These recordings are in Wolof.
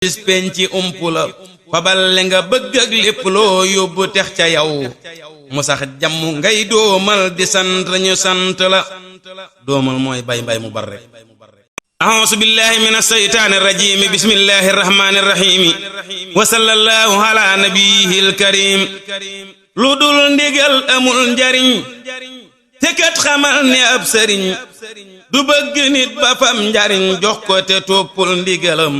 bis penci umpula fabal li nga bëgg ak lépp loo yóbbu tex ca yow mu sax jàmm ngay doomal di sant ñu sant la doomal mooy bay mbay mu bar rek a'uuzu billahi minash shaytaanir rajiim bismillahir rahmaanir rahiim wa sallallahu ala nabiyyil karim lu dul ndigal amul njariñ te kat xamal ne ab sëriñ du bëgg nit ba fam njariñ jox ko te toppul ndigalam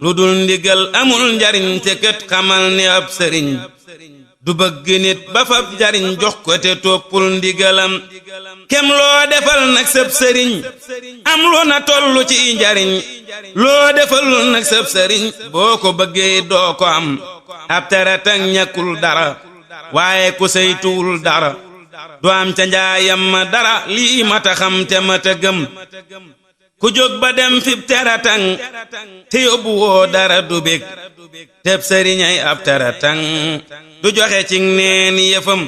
lu dul ndigal amul njariñ te kat xamal ne ab sëriñ du bëgg nit ba fam njariñ jox ko te toppul ndigalam kem loo defal nag sab sëriñ am lu na tollu ci njariñ loo defalul nag sab sëriñ boo ko bëggee doo ko am ab taratang ñàkkul dara waaye ku saytuwul dara du am ca njaayam ma dara lii mata xam te mata gëm ku jóg ba dem fib teratang te yóbbu woo dara du bég teb sëriñay ab teratang du joxe ci neen yëfam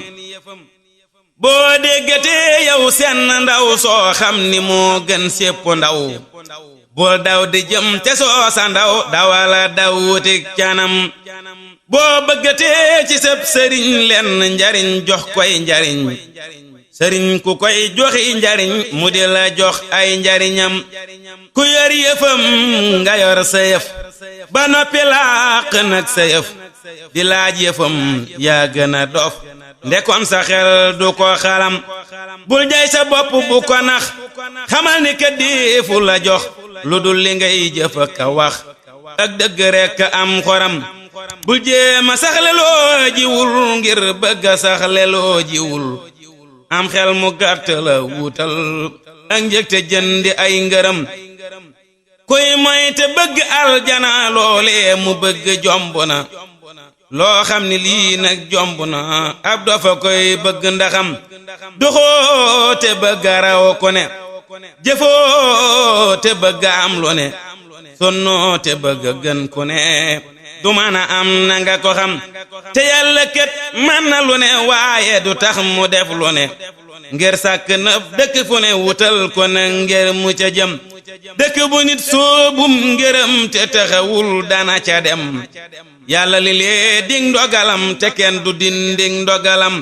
boo déggatee yow seen ndaw soo xam ni moo gën sépp ndaw bul daw di jëm te soo sa ndaw dawala daw wutik canam boo bëggatee ci sëb sëriñ lenn njariñ jox koy njariñ sëriñ ku koy joxi njariñ mu di la jox ay njariñam ku yor yëfam nga yor sa yëf ba noppi làq nag sa yëf di laaj yëfam yaa gën a dof ndekon sa xel du ko xalam bul jay sa bopp bu ko nax xamal ni ka deefu la jox lu dul li ngay jëf ak a wax ak dëgg rekk am xoram bul jéema saxleloo jiwul ngir bëgg a saxleloo jiwul am xel mu gàtt la wutal ak njëg te jëndi ay ngërëm kuy moy te bëgg aljana loolee mu bëgg jomb na loo xam ni lii nag jomb na ab dofa koy bëgg ndaxam doxoo te bëgg raw ko ne jëfoo te bëgg am lu ne sonnoo te bëgg gën ku ne du mën a am na nga ko xam te yàlla kat mën na lu ne waaye du tax mu def lu ne ngir sàkk na dëkk fu ne wutal ko na ngir mu ca jëm dëkk bu nit soobum ngërëm te taxawul dana ca dem yàlla li lee ding ndogalam te kenn du dinding ndogalam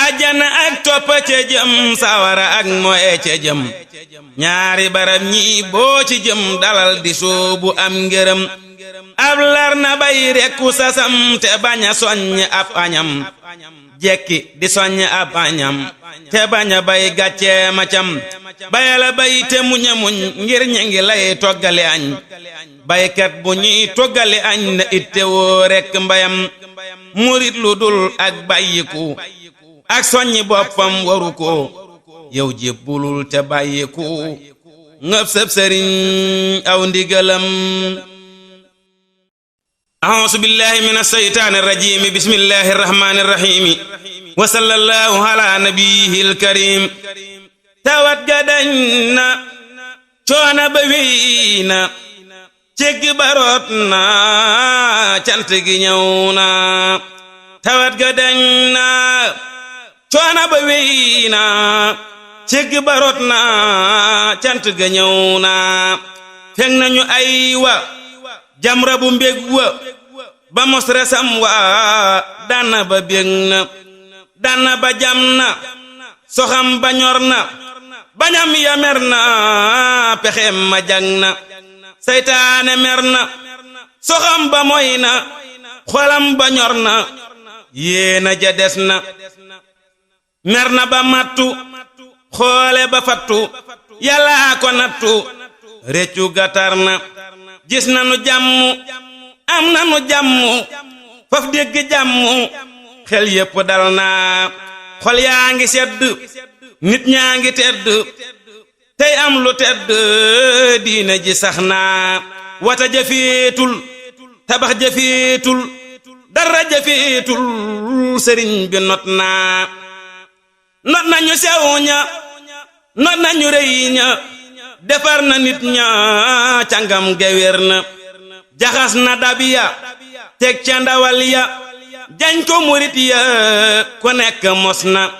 ajjana ak toppa ca jëm sawara ak moye ca jëm ñaari barab ñi boo ci jëm dalal di soobu am ngërëm ab lar na bay rekku sasam te bañ a soññ ab añam jekki di soññ ab añam te bañ a bay gàccee macam bayala bay te muña muñ ngir ñi ngi lay toggale añ baykat bu ñuy toggale añ na itte woo rekk mbayam murit lu dul ak bàyyiku ak soññi boppam waru ko yow jébbulul te bàyyiku ngëp sëb sëriñ aw ndigalam a'uuzu billahi minash shaytaanir rajiim bismillahir rahmaanir rahiim wa sallallahu ala nabiyyil karim tawat ga dañ na coona ba wéy na cegg baroot na cant gi ñëw na tawat ga dañ na coona ba wéy na cegg baroot na cant ga ñëw na fekk nañu ay wa jamra bu mbég wa ba mos resam wa dana ba bég na dana ba jam na soxam ba ñor na bañam ya mer na pexem ma jang na saytaane mer na soxam ba moy na xolam ba ñor na yéena ja des na mer na ba mattu xoole ba fattu yàllaa ko nattu réccu gatar na gis nanu jàmm am nanu jàmm faf dégg jàmm xel yépp dal na xol yaa ngi sedd nit ñaa ngi tedd tey am lu tedd diina ji sax na wata jafeetul tabax jafeetul dara jafeetul sëriñ bi not nañu sew ña not nañu rëy ña defar na nit ña cangam gewér na jaxas na dabiya teg ca ndawal ya jañ ko murit ya ku nekk mos na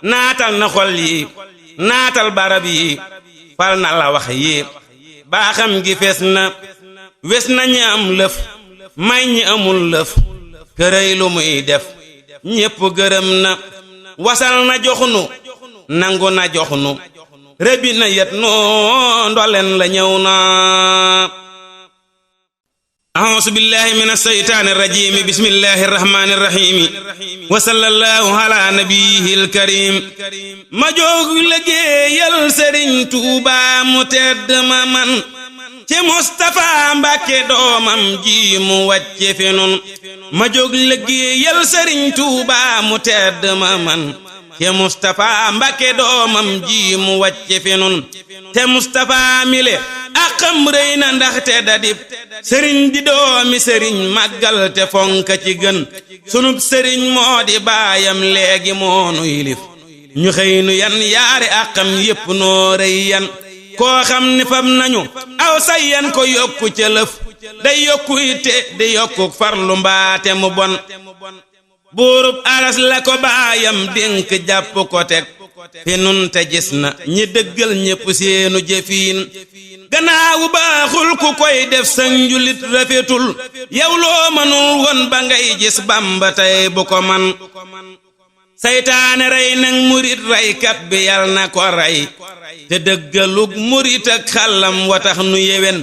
naatal na xol yi naatal barab yi fal na la wax yi baaxam gi fees na wes na ñi am lëf may ñi amul lëf kërëy lu muy def ñépp gërëm na wasal na joxnu nangu na joxnu rëbbi na yet noo ndolen la ñëw na أعوذ بالله من الشيطان الرجيم بسم الله الرحمن الرحيم وصلى الله على نبيه الكريم ما jóg liggéeyal Sëriñ Tuuba mu tedd ma man ci Mustafa Mbàkke doomam ji mu wàcce fi nun ma jóg liggéeyal Sëriñ Tuuba mu tedd ma man te Mustafa Mbàkke doomam ji mu wàcce fi nun te Mustafa mile akam rëy na ndaxte dadib sëriñ di doomi sëriñ màggal te fonka ci gën sunub sëriñ moo di baayam léegi moonu yilif ñu xëy nu yan yaari akam yépp noo rëy yan koo xam ni fam nañu aw say yan ko yokku ca lëf day yokku ite di yokku farlu mbaate mu bon buurub aras la ko baayam dénk jàpp ko teg fi nun te gis na ñi dëggal ñépp seenu jëfiin gannaawu baaxul ku koy def sa njulit rafetul yow loo mënul woon ba ngay gis Bamba tey bu ko man saytaane rey nag murit reykat bi yal na ko rey te dëggalug murit ak xàllam wa tax nu yewen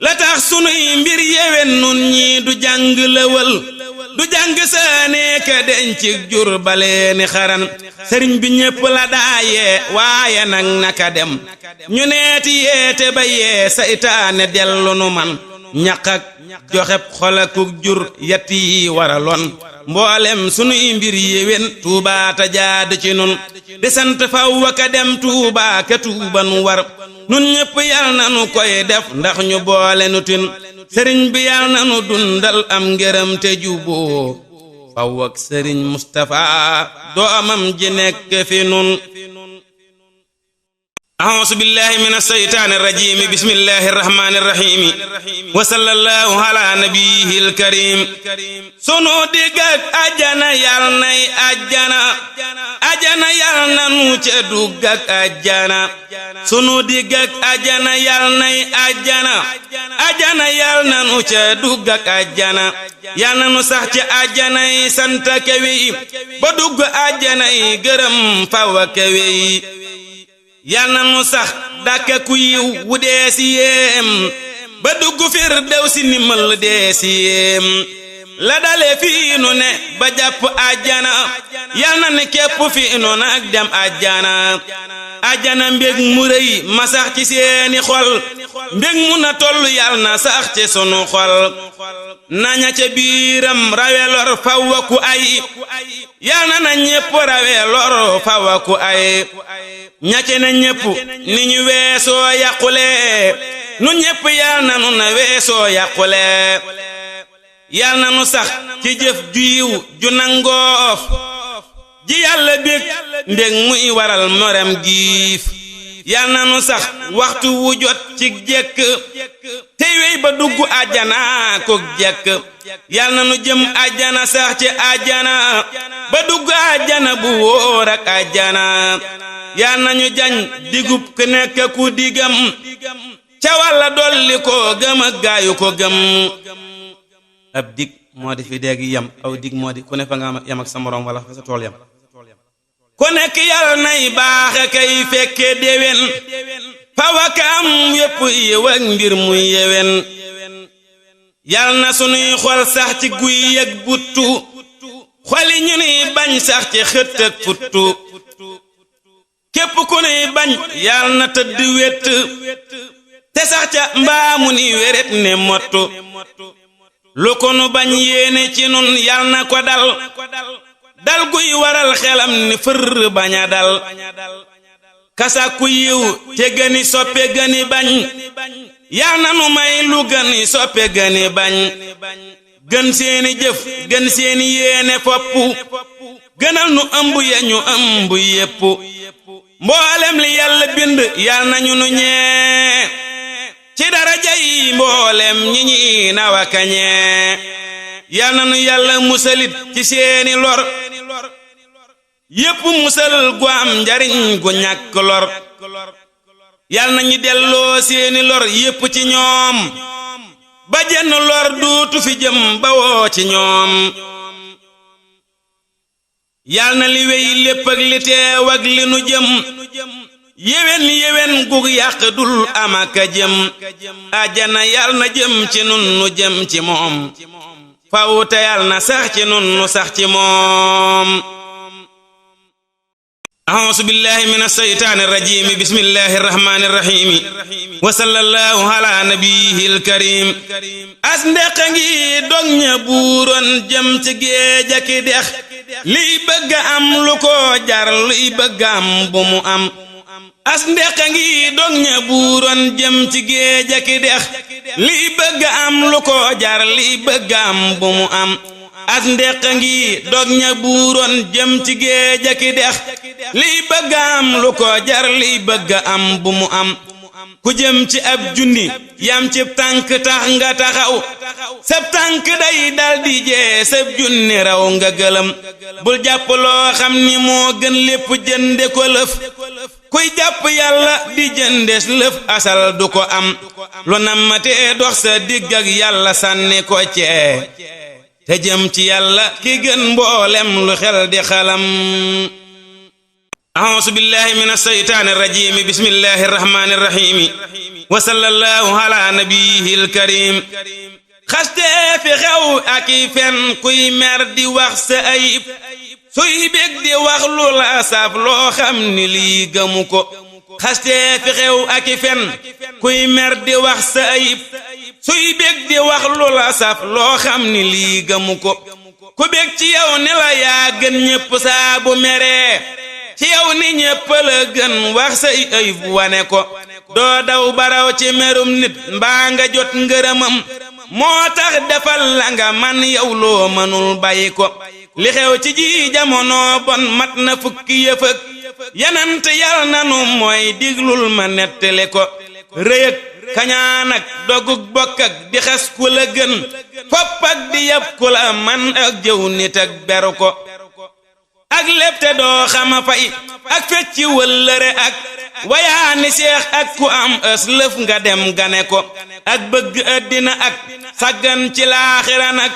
la tax sunuy mbir yewen nun ñii du jàng lëwal du jàng saanee ka dencig jur baleeni xaran sëriñ bi ñépp la daayee waaye nag naka dem ñu neeti yeete ba yee saytaane dellu nu man ñaq ak joxeb xolakuk jur yett yi waraloon mboolem sunuy mbir yéwén Tuubaa ta jaad ci nun di sant faw ka dem Tuubaa ka tuuba nu war nun ñépp yal na nu koy def ndax ñu boole nu tin sëriñ bi yal na nu dundal am ngërëm te juboo faw ak sëriñ Mustafa doomam ji nekk fi nun أعوذ بالله من الشيطان الرجيم بسم الله الرحمن الرحيم وصلى الله على نبيه الكريم sunu digg ak àjjana yal nay àjjana àjjana yal na nu ca dugg ak àjjana sunu digg ak àjjana yal nay àjjana àjjana yal na nu ca dugg ak àjjana yal na nu sax ci àjjana yi sant kawe yi ba dugg àjjana yi gërëm faw kawe yi yal na nu sax dàkka ku yiw wu dee si yéem ba dugg firdawsi nimal dee si yéem la dale fii nu ne ba jàpp àjjana yal na ne képp fii nu nag dem àjjana àjjana mbég mu rëy ma sax ci seeni xol mbég mu na tollu yal na sax ci sunu xol naña ca biiram rawe lor fawwa ku ay yal na na ñépp rawe lor fawwa ku ay ñace na ñépp ni ñu weesoo yàqule nu ñépp yal na nu na weesoo yàqule yal na nu sax ci jëf ju yiw ju nangoof ji yàlla bég mbég muy waral morem giif yal na nu sax waxtu wu jot ci jekk tey wey ba dugg àjjana ko jekk yal na nu jëm àjjana sax ci àjjana ba dugg àjjana bu wóor ak àjjana yal na ñu jañ digub ku nekk ku digam ca walla dolli ko gëm ak gaayu ko gëm ab dig moo di fi dégg yam aw dig moo di ku ne fa nga yam ak sa moroom wala fa sa tool yam ku nekk yal nay baaxe kay fekke déwén fawaka am yépp yiw ak mbir muy yewen yal na sunuy xol sax ci guy ak buttu xoli ñu nuy bañ sax ci xët ak futtu képp ku nuy bañ yal na tëdd wét te sax ca mbaamu ni wéret ne mottu lu ko nu bañ yéene ci nun yal na ko dal dal guy waral xelam ni fër baña dal kasa ku yiw te gëni soppe gëni bañ yal na nu may lu gëni soppe gëni bañ gën seeni jëf gën seeni yéene fopp gënal nu ëmb ya ñu ëmb yépp mboolem li yàlla bind yal nañu nu ñee ci daraja yi mboolem ñi ñi nawa kañee yal na nu yàlla musalit ci seeni lor yépp musal gu am njariñ gu ñàkk lor yal na ñu delloo seeni lor yépp ci ñoom ba jenn lor duutu fi jëm ba woo ci ñoom yal na li wey lépp ak li teew ak li nu jëm yéwén yéwén gug yàq dul amaka jëm àjjana yal na jëm ci nun nu jëm ci moom faw te yal na sax ci nun nu sax ci moom a'uuzu billahi minash shaytaanir rajiim bismillahir rahmaanir rahiim wa sallallahu ala nabiyyil karim as ndeq ngi dog ña buuroon jëm ci géej ak dex liy bëgg am lu ko jar liy bëgg am bu mu am as ndeq ngi dog ña buuroon jëm ci géej ak dex liy bëgg am lu ko jar liy bëgg am bu mu am as ndeq ngi dog ña buuroon jëm ci géej ak dex liy bëgg am lu ko jar liy bëgg am bu mu am ku jëm ci ab junni yam ci tànk tax nga taxaw sab tànk day daldi jee sab junni raw nga gëlëm bul jàpp loo xam ni moo gën lépp jënde ko lëf kuy jàpp yàlla di jëndes lëf asal du ko am lu nammatee dox sa digg ak yàlla sànni ko cee te jëm ci yàlla ki gën mboolem lu xel di xalam a'uuzu billahi minash shaytaanir rajiim bismillahir rahmaanir rahiim wa sallallahu ala nabiyyil karim xaste fi xew ak i fen kuy mer di wax sa ayib suy bég di wax lu la saf loo xam ni lii gëmu ko xaste fi xew ak i fen kuy mer di wax sa ayib suy bég di wax lu la saf loo xam ni lii gëmu ko ku bég ci yow ne la yaa gën ñépp saa bu meree ci yow ni ñépp la gën wax say ayib wane ko doo daw baraw ci merum nit mbaa nga jot ngërëmam moo tax defal la nga man yow loo mënul bàyyi ko li xew ci ji jamono bon mat na fukki yëfëg yanant yal nanu mooy diglul ma nettali ko rëyëg kañaan ak dogug bokk ak di xas ku la gën fopp ak di yab ku la man ak jëw nit ak beru ko ak lépp te doo xama fay ak fecci wëllëre ak wayaani seex ak ku am ës lëf nga dem gane ko ak bëgg àddina ak sàggan ci laaxira nag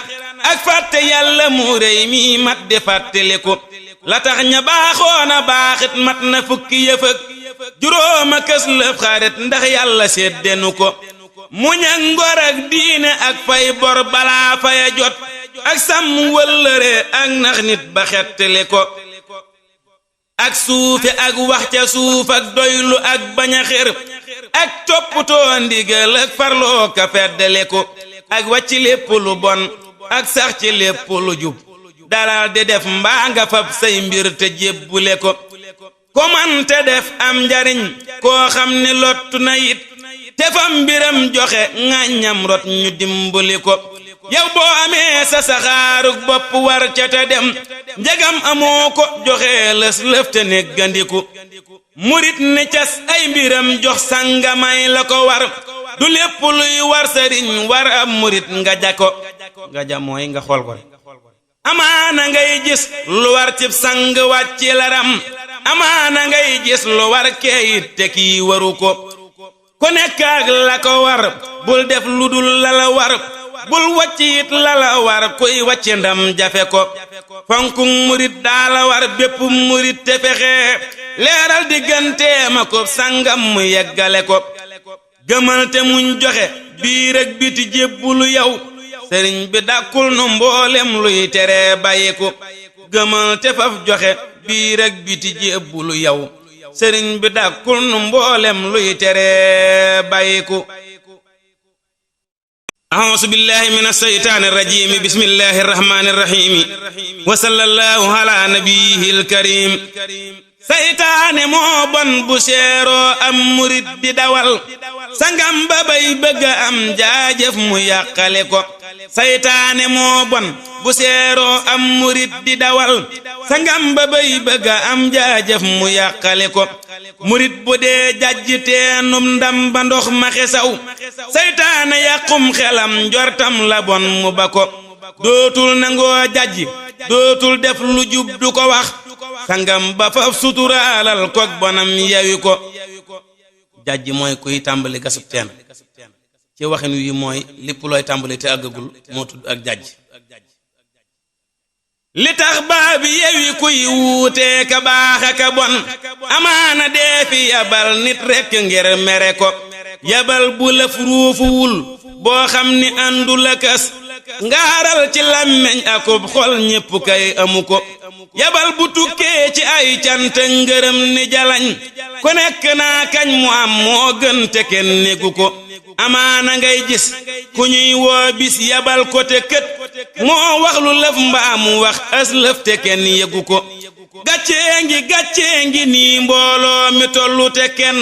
ak fàtte yàlla mu rëy mi mat di fàttali ko la tax ña baaxoona baaxit mat na fukki yëfëg juróoma kës lëf xarit ndax yàlla seddenu ko muñ ak ngor ak diine ak fay bor balaa faya jot ak sàmm wëllëre ak nax nit ba xettali ko ak suufe ak wax ca suuf ak doylu ak bañ a xër ak toppatoo ndigal ak farloo ka feddali ko ak wàcc lépp lu bon ak sax ci lépp lu jub dalal di def mbaa nga fab say mbir te jébbule ko ko man te def am njariñ koo xam ni lottu na it te fam mbiram joxe ŋàññam rot ñu dimbali ko yow boo amee sa saxaarug bopp war ca te dem njegam amoo ko joxe lës lëf te neggandiku murit ne cas ay mbiram jox sangamay la ko war du lépp luy war sëriñ war ab murit nga ja ko nga ja mooy nga xool ko amaana ngay gis lu war cib sang wàcci laram amaana ngay gis lu war keeyit te kii waru ko ku nekk ak la ko war bul def lu dul la la war bul wàcc it la la war kuy wàcc ndam jafe ko fonku murit daa la war bépp murit te fexe leeral digganteem ak sangam mu yeggale ko gëmal te muñ joxe biir ak biti jébbulu yow sëriñ bi dàkkul nu mboolem luy tere bàyyi ko gëmal te faf joxe biir ak biti jébbulu yow sëriñ bi dàkkul nu mboolem luy tere bàyyi ko a'uuzu billahi minash shaytaanir rajiim bismillahir rahmaanir rahiim wa sallallahu ala nabiyyil karim saytaane moo bon bu seeroo am murit di dawal sangam ba bay bëgg am jaajëf mu yàqale ko saytaane moo bon bu seeroo am murit di dawal sangam ba bay bëgg am jaajëf mu yàqale ko murit bu dee jajj teenum ndam ba ndox ma xesaw saytaane yàqum xelam njortam la bon mu ba ko dootul nangoo jajj dootul def lu jub du ko wax sangam ba faf suturaalal kok bonam yawi ko jajj mooy kuy tàmbali gasub teen ci waxin wi mooy lépp looy tàmbali te àggagul moo tudd ak jàjj li tax baabi yewi kuy wuutee ka baax ak a bon amaana dee fi yabal nit rekk ngir mere ko yabal bu lëf ruufuwul boo xam ni àndul akas ngaaral ci làmmeñ akub xol ñépp kay amu ko yabal bu tukkee ci ay cant ngërëm ni jalañ ku nekk naa kañ mu am moo gën te kenn négu ko amaana ngay gis ku ñuy woo bis yabal ko te kët moo wax lu lëf mbaa mu wax as lëf te kenn yëgu ko gàccee ngi nii mbooloo mi tollu te kenn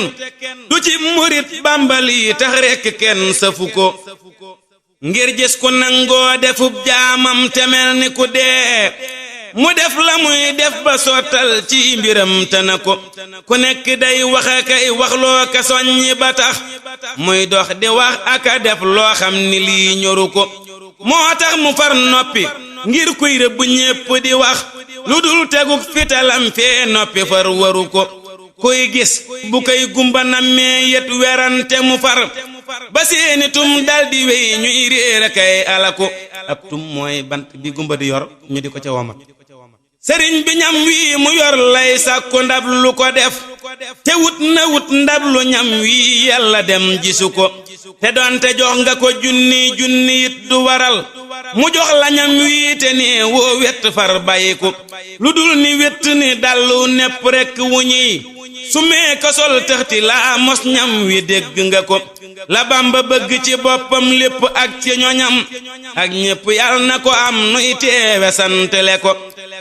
du ci murit bambali tax rekk kenn safu ko ngir gis ku nangoo defub jaamam te mel ni ku dee mu def la muy def ba sottal ci mbiram te na ko ku nekk day wax akay waxloo ka soññi ba tax muy dox di wax aka def loo xam ni lii ñoru ko moo tax mu far noppi ngir kuy rëbb ñépp di wax lu dul teguk fitalam fee noppi far waru ko kuy gis bu koy gumba nammee yet werante mu far ba seeni tum daldi wey ñuy réer akay alako ab tum mooy bant bi gumba di yor ñu di ko ca womat sëriñ bi ñam wii mu yor lay sàkku ndab lu ko def te wut ndab lu ñam wii yàlla dem gisu ko te doonte jox nga ko junni it du waral mu jox la ñam wii te ne woo wett far bàyyi ko lu dul ni wett ni dallu nepp rekk wu ñuy su mee ko sol tëxti laa mos ñam wi dégg nga ko la Bamba bëgg ci boppam lépp ak ci ñoñam ak ñépp yàlla na ko am nuy teewe santale ko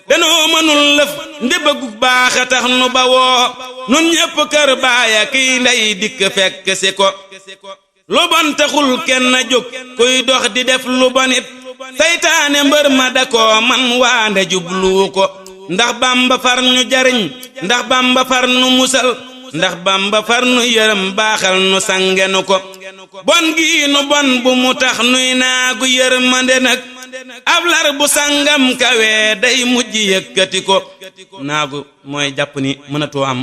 danoo mënul lëf nde bëggu baax a tax nu bawoo nun ñépp kër baaya kiy ndey dikk fekk si ko lu bon taxul kenn jóg kuy dox di def lu bonit saytaane mbër ma da ko man waande jubluwu ko ndax Bamba far ñu jariñ ndax Bamba far nu musal ndax Bamba far nu yërëm baaxal nu sangenu ko bon gi nu bon bu mu tax nuy naagu yërmande nag ab lar bu sangam kawe day mujj yëkkati ko naagu mooy jàpp ni mënatoo am